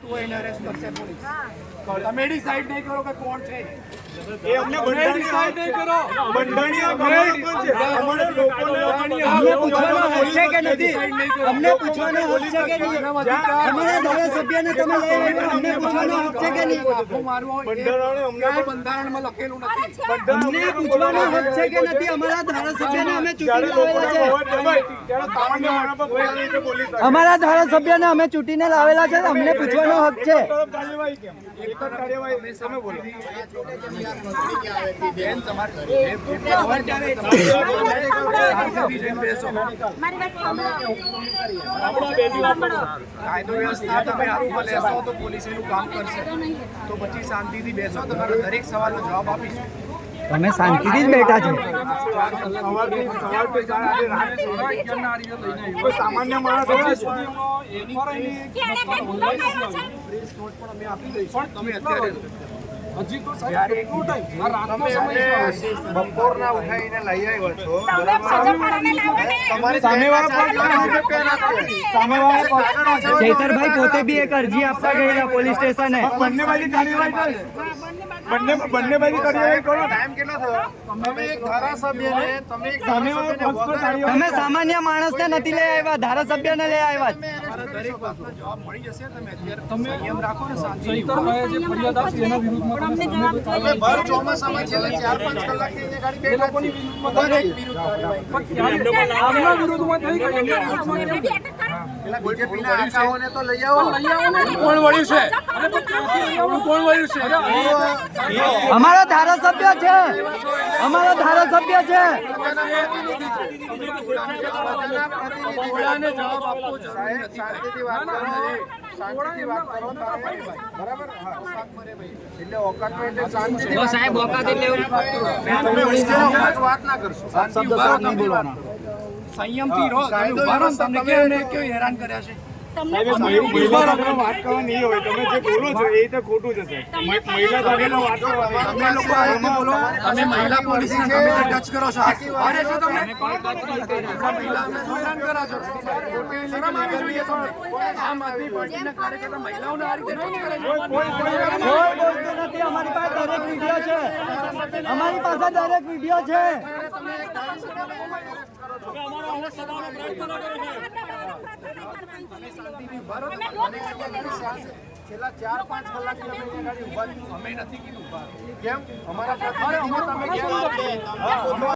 તો એને અરેસ્ટ કરશે પોલીસ। તમે ડિસાઈડ નહીં કરો કે કોણ છે એ અમને ડિસાઈડ નહીં કરો બંધાણીય કોણ છે અમારે લોકોને અમને પૂછવાનો હક છે કે નથી અમને પૂછવાનો હક છે કે નહીં અમારા ધારાસભ્યને તમે લઈ આવ્યા અમને પૂછવાનો હક છે કે નહીં બંધારણમાં લખેલું નથી અમને પૂછવાનો હક છે કે નથી અમારા ધારાસભ્યને અમે ચૂંટીને લાવેલા છે અમારા ધારાસભ્યને અમે ચૂંટીને લાવેલા છે અમને પૂછવાનો હક છે કાયદો વ્યવસ્થા તમે આરોપ લેશો તો પોલીસ એનું કામ કરશે તો પછી શાંતિથી બેસો તમારા દરેક સવાલનો જવાબ આપીશું તમે શાંતિથી જ બેઠા છો સામાન્ય માણસ તમે અત્યારે હજી તો બપોરના ઉઠાઈને લઈ આવ્યો છો ચૈતરભાઈ પોતે બી એક અરજી આપવા ગયેલા પોલીસ સ્ટેશને બંને બાજુ કાર્યવાહી બંને બાજુ કાર્યવાહી કરો ટાઈમ કેટલો થયો તમે એક ધારાસભ્યને તમે સામાન્ય માણસને નથી લઈ આવ્યા ધારાસભ્યને લઈ આવ્યા દરેક વાતનો જવાબ મળી જશે તમે અત્યારે સંયમ રાખો ને શાંતિ ભર ચોમાસામાં છેલ્લા 4-5 કલાકથી અહીંયા ગાડી બેઠા પેલા બીજેપીના આકાઓને તો લઈ આવો કોણ વળ્યું છે કોણ વળ્યું છે અમારો ધારાસભ્ય છે અમારો ધારાસભ્ય છે બધાને જવાબ આપવો જરૂરી નથી શાંતિથી વાત કરો શાંતિથી વાત કરો બરાબર હા એટલે ઓકાતમાં એટલે શાંતિથી સાહેબ ઓકાત એટલે વાત ના કરશો શબ્દ નહીં બોલવાનો સંયમથી રહો તમને કેમ હેરાન કર્યા છે વાત કરવા નહીં હોય તમે જે બોલો છો એ તો ખોટું જ હશે મહિલા સાથેનો વાત તમે લોકો આ રીતે બોલો તમે મહિલા પોલીસને ગમે તે ટચ કરો છો અરે શું તમે મહિલાઓને હેરાન કરો છો શરમ આવી જોઈએ તમને આમ આદમી પાર્ટીના કાર્યકર્તા મહિલાઓને આ રીતે ટચ કરે છે કોઈ બોલતું નથી અમારી પાસે દરેક વિડીયો છે અમારી પાસે દરેક વિડીયો છે છેલ્લા 4-5 કલાકથી અમે ગાડી ઉભા અમે નથી કીધું કેમ અમારા